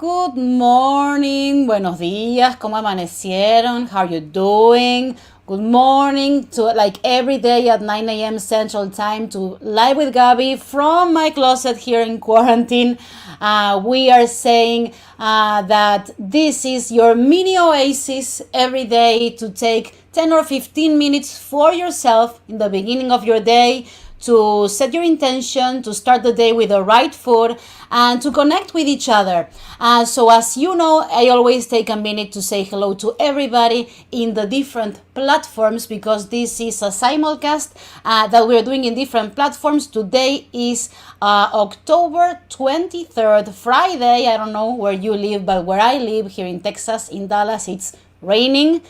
Good morning, buenos días, ¿cómo amanecieron? How are you doing? Good morning to like every day at 9 a.m. Central Time to Live with Gabby from my closet here in quarantine. We are saying that this is your mini oasis every day to take 10 or 15 minutes for yourself in the beginning of your day to set your intention, to start the day with the right food, and to connect with each other. So as you know, I always take a minute to say hello to everybody in the different platforms because this is a simulcast that we're doing in different platforms. Today is October 23rd, Friday. I don't know where you live, but where I live here in Texas, in Dallas, it's raining.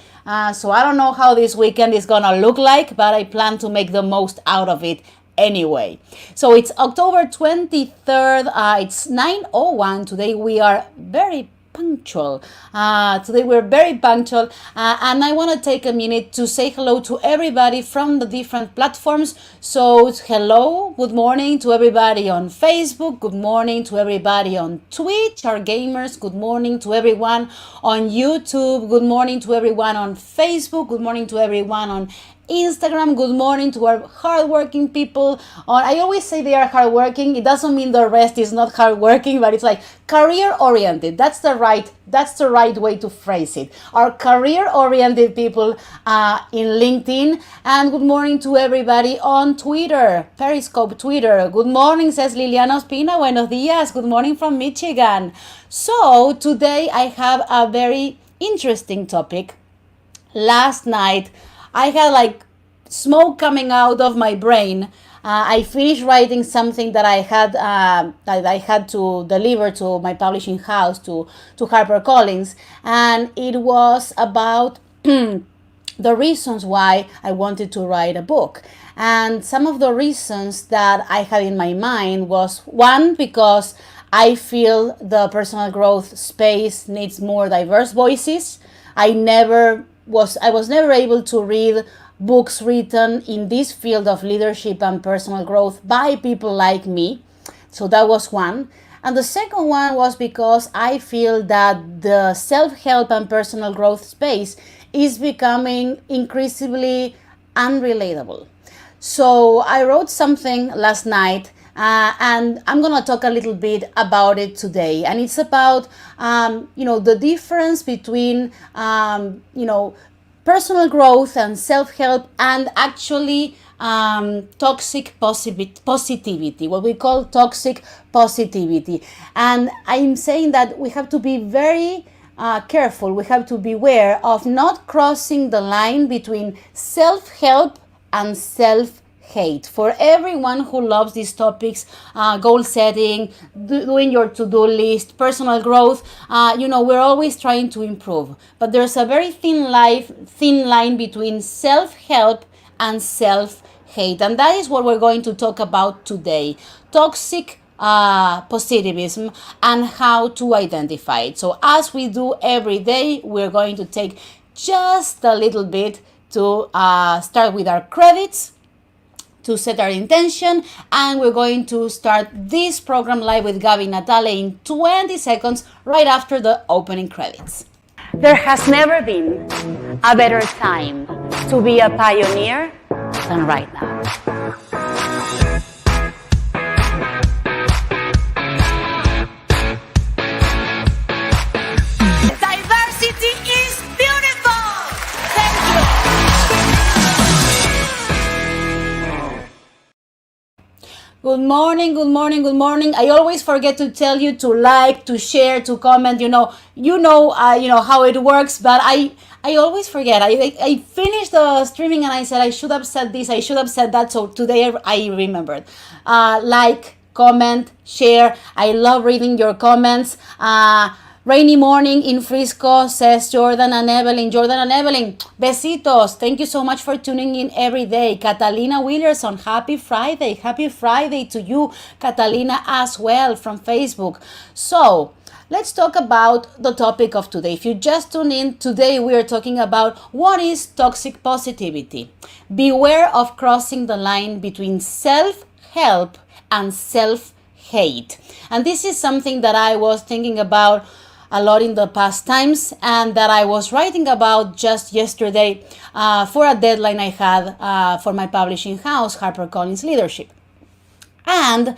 So I don't know how this weekend is gonna look like, but I plan to make the most out of it anyway. So it's October 23rd. It's 9:01. Today we are very punctual. And I want to take a minute to say hello to everybody from the different platforms. So hello, good morning to everybody on Facebook, good morning to everybody on Twitch, our gamers, good morning to everyone on YouTube, good morning to everyone on Facebook, good morning to everyone on Instagram, good morning to our hardworking people. I always say they are hardworking. It doesn't mean the rest is not hardworking, but it's like career oriented. That's the right way to phrase it. Our career oriented people in LinkedIn. And good morning to everybody on Twitter, Periscope Twitter. Good morning, says Liliana Ospina. Buenos dias. Good morning from Michigan. So today I have a very interesting topic. Last night I had like smoke coming out of my brain. I finished writing something that I had to deliver to my publishing house, to HarperCollins, and it was about the reasons why I wanted to write a book. And some of the reasons that I had in my mind was, one, because I feel the personal growth space needs more diverse voices. I was never able to read books written in this field of leadership and personal growth by people like me. So that was one. And the second one was because I feel that the self-help and personal growth space is becoming increasingly unrelatable. So I wrote something last night and I'm going to talk a little bit about it today. And it's about, the difference between, personal growth and self-help and actually toxic positivity, what we call toxic positivity. And I'm saying that we have to be very careful. We have to beware of not crossing the line between self-help and self-hate. For everyone who loves these topics, goal setting, doing your to-do list, personal growth, we're always trying to improve. But there's a very thin line between self-help and self-hate. And that is what we're going to talk about today. Toxic positivism and how to identify it. So as we do every day, we're going to take just a little bit to start with our credits, to set our intention, and we're going to start this program live with Gabi Natale in 20 seconds right after the opening credits. There has never been a better time to be a pioneer than right now. Diversity is beautiful! Thank you! Good morning, good morning, good morning. I always forget to tell you to like, to share, to comment. You know how it works, but I always forget. I finished the streaming and I said I should have said this, I should have said that. So today I remembered. Like, comment, share. I love reading your comments. Rainy morning in Frisco, says Jordan and Evelyn. Jordan and Evelyn, besitos. Thank you so much for tuning in every day. Catalina Willerson, happy Friday. Happy Friday to you, Catalina, as well from Facebook. So let's talk about the topic of today. If you just tune in, today we are talking about what is toxic positivity. Beware of crossing the line between self-help and self-hate. self-hate. And this is something that I was thinking about a lot in the past times, and that I was writing about just yesterday for a deadline I had for my publishing house, HarperCollins Leadership. And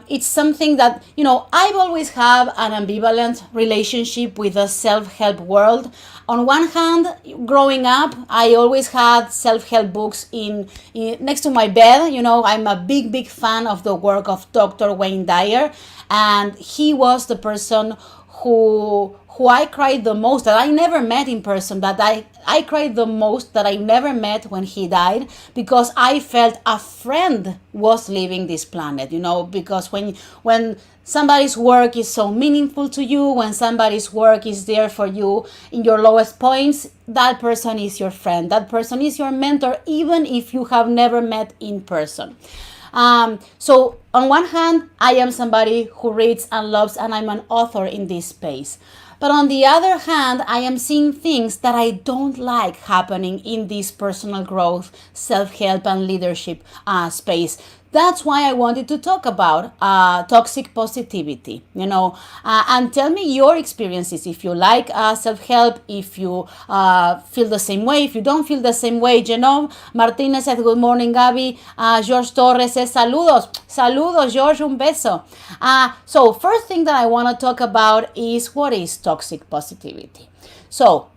it's something that, I've always had an ambivalent relationship with the self-help world. On one hand, growing up, I always had self-help books in next to my bed. I'm a big fan of the work of Dr. Wayne Dyer, and he was the person who I cried the most, that I never met in person, that I cried the most, that I never met when he died, because I felt a friend was leaving this planet, because when somebody's work is so meaningful to you, when somebody's work is there for you in your lowest points, that person is your friend, that person is your mentor, even if you have never met in person. So on one hand, I am somebody who reads and loves, and I'm an author in this space. But on the other hand, I am seeing things that I don't like happening in this personal growth, self-help, and leadership space. That's why I wanted to talk about toxic positivity, and tell me your experiences. If you like self-help, if you feel the same way, if you don't feel the same way. Martinez said, good morning, Gaby. George Torres says, saludos. Saludos, George, un beso. So first thing that I want to talk about is, what is toxic positivity? So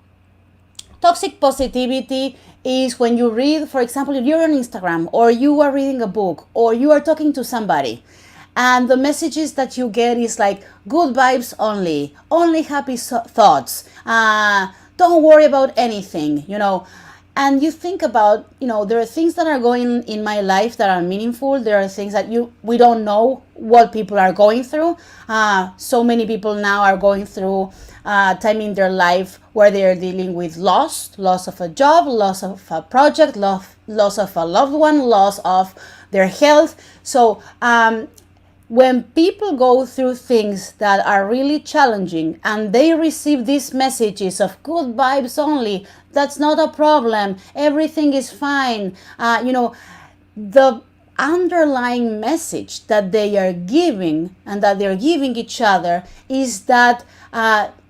toxic positivity is when you read, for example, if you're on Instagram, or you are reading a book, or you are talking to somebody, and the messages that you get is like, good vibes only happy thoughts, don't worry about anything, and you think about, there are things that are going in my life that are meaningful. There are things that we don't know what people are going through. So many people now are going through time in their life where they are dealing with loss of a job, loss of a project, loss of a loved one, loss of their health. So when people go through things that are really challenging and they receive these messages of good vibes only, that's not a problem, everything is fine, the underlying message that they are giving and that they're giving each other is that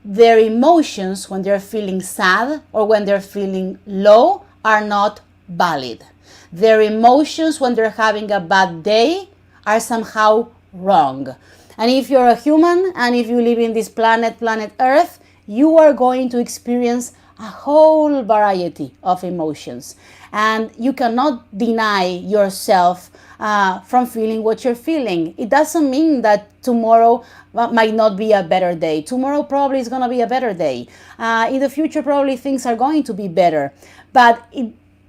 their emotions when they're feeling sad or when they're feeling low are not valid. Their emotions when they're having a bad day are somehow wrong. And if you're a human and if you live in this planet Earth, you are going to experience a whole variety of emotions. And you cannot deny yourself from feeling what you're feeling. It doesn't mean that tomorrow might not be a better day. Tomorrow probably is going to be a better day. In the future, probably things are going to be better. But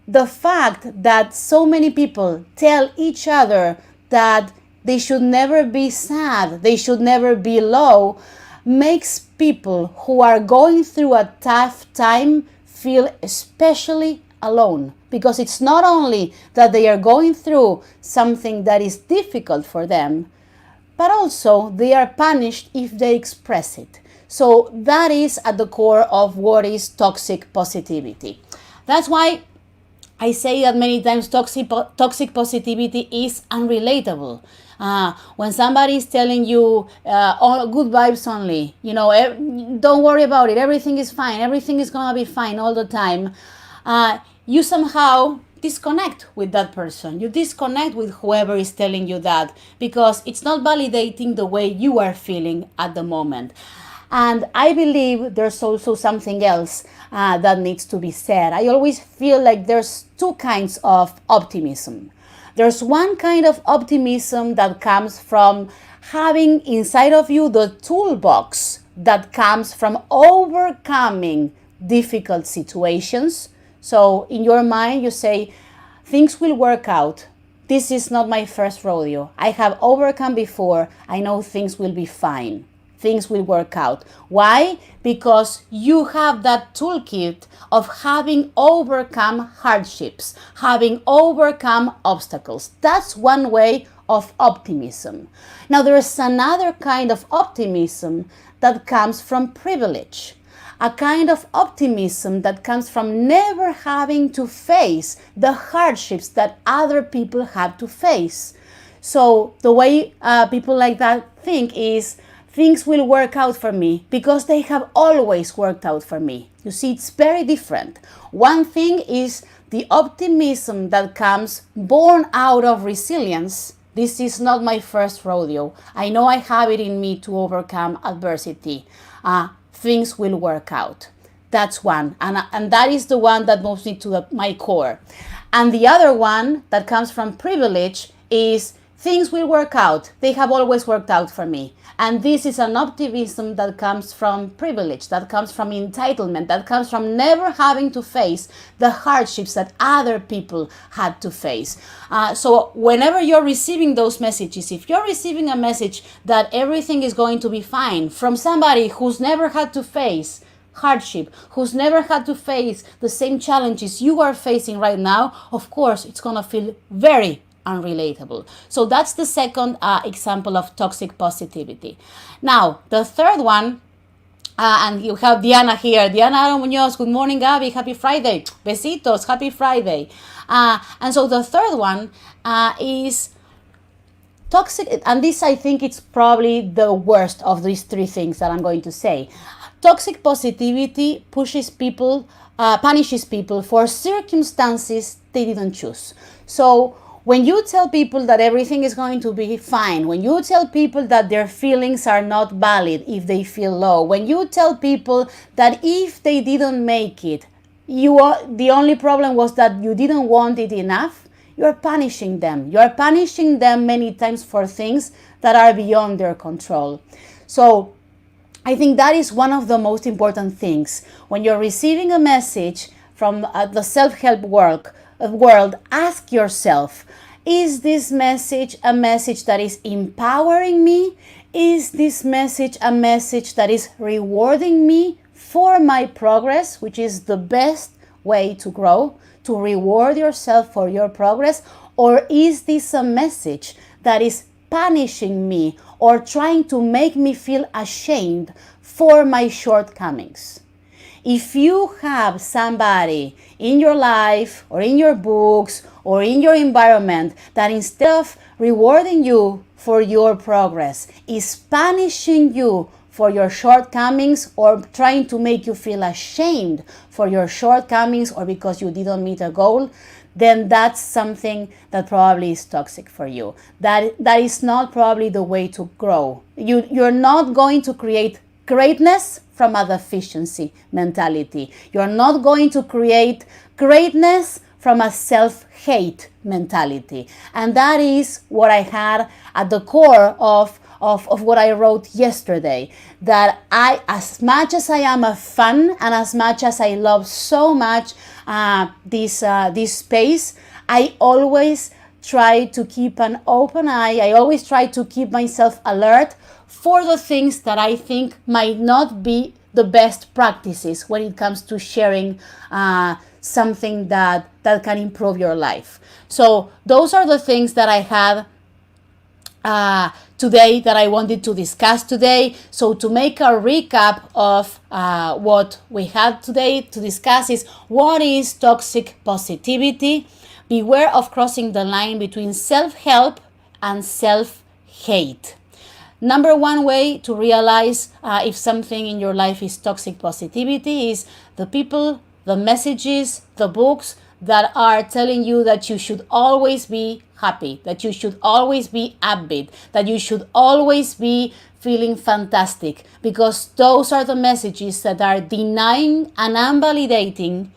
the fact that so many people tell each other that they should never be sad, they should never be low, makes people who are going through a tough time feel especially alone. Because it's not only that they are going through something that is difficult for them, but also they are punished if they express it. So that is at the core of what is toxic positivity. That's why I say that many times toxic positivity is unrelatable. When somebody is telling you all good vibes only, don't worry about it, everything is fine, everything is gonna be fine all the time, you somehow disconnect with that person. You disconnect with whoever is telling you that, because it's not validating the way you are feeling at the moment. And I believe there's also something else that needs to be said. I always feel like there's two kinds of optimism. There's one kind of optimism that comes from having inside of you the toolbox that comes from overcoming difficult situations. So in your mind, you say, things will work out. This is not my first rodeo. I have overcome before. I know things will be fine. Things will work out. Why? Because you have that toolkit of having overcome hardships, having overcome obstacles. That's one way of optimism. Now, there is another kind of optimism that comes from privilege. A kind of optimism that comes from never having to face the hardships that other people have to face. So the way people like that think is things will work out for me because they have always worked out for me. You see, it's very different. One thing is the optimism that comes born out of resilience. This is not my first rodeo. I know I have it in me to overcome adversity. Things will work out. That's one. And that is the one that moves me to my core. And the other one that comes from privilege is things will work out. They have always worked out for me. And this is an optimism that comes from privilege, that comes from entitlement, that comes from never having to face the hardships that other people had to face. So whenever you're receiving those messages, if you're receiving a message that everything is going to be fine from somebody who's never had to face hardship, who's never had to face the same challenges you are facing right now, of course, it's going to feel very unrelatable. So that's the second example of toxic positivity. Now, the third one, and you have Diana here. Diana Munoz, good morning, Gabby. Happy Friday. Besitos, happy Friday. And so the third one is toxic, and this I think it's probably the worst of these three things that I'm going to say. Toxic positivity punishes people for circumstances they didn't choose. So when you tell people that everything is going to be fine, when you tell people that their feelings are not valid if they feel low, when you tell people that if they didn't make it, the only problem was that you didn't want it enough, you're punishing them. You're punishing them many times for things that are beyond their control. So I think that is one of the most important things. When you're receiving a message from the self-help world, ask yourself, is this message a message that is empowering me? Is this message a message that is rewarding me for my progress, which is the best way to grow, to reward yourself for your progress? Or is this a message that is punishing me or trying to make me feel ashamed for my shortcomings? If you have somebody in your life or in your books or in your environment that instead of rewarding you for your progress is punishing you for your shortcomings or trying to make you feel ashamed for your shortcomings or because you didn't meet a goal, then that's something that probably is toxic for you. That is not probably the way to grow. You're not going to create greatness from a deficiency mentality. You're not going to create greatness from a self-hate mentality. And that is what I had at the core of what I wrote yesterday. That as much as I am a fan and as much as I love so much this space, I always try to keep an open eye. I always try to keep myself alert for the things that I think might not be the best practices when it comes to sharing something that can improve your life. So those are the things that I had today that I wanted to discuss today. So to make a recap of what we had today to discuss is, what is toxic positivity? Beware of crossing the line between self-help and self-hate. Number one way to realize if something in your life is toxic positivity is the people, the messages, the books that are telling you that you should always be happy, that you should always be upbeat, that you should always be feeling fantastic, because those are the messages that are denying and invalidating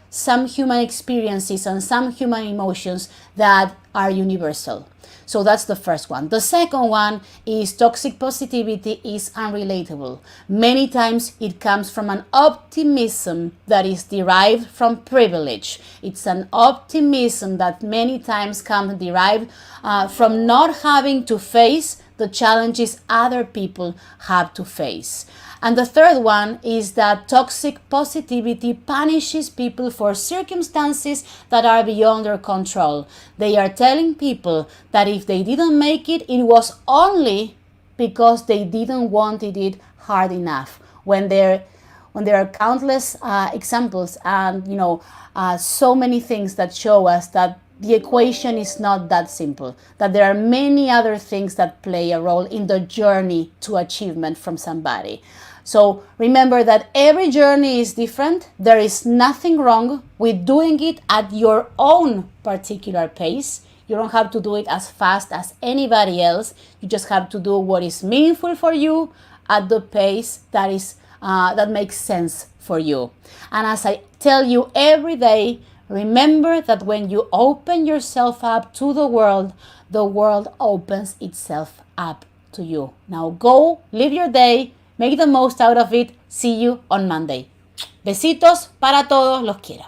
some human experiences and some human emotions that are universal. So that's the first one. The second one is toxic positivity is unrelatable. Many times it comes from an optimism that is derived from privilege. It's an optimism that many times comes derived from not having to face the challenges other people have to face. And the third one is that toxic positivity punishes people for circumstances that are beyond their control. They are telling people that if they didn't make it, it was only because they didn't want it hard enough. When there are countless examples and so many things that show us that the equation is not that simple, that there are many other things that play a role in the journey to achievement from somebody. So remember that every journey is different. There is nothing wrong with doing it at your own particular pace. You don't have to do it as fast as anybody else. You just have to do what is meaningful for you at the pace that makes sense for you. And as I tell you every day, remember that when you open yourself up to the world opens itself up to you. Now go, live your day, make the most out of it. See you on Monday. Besitos para todos, los quiero.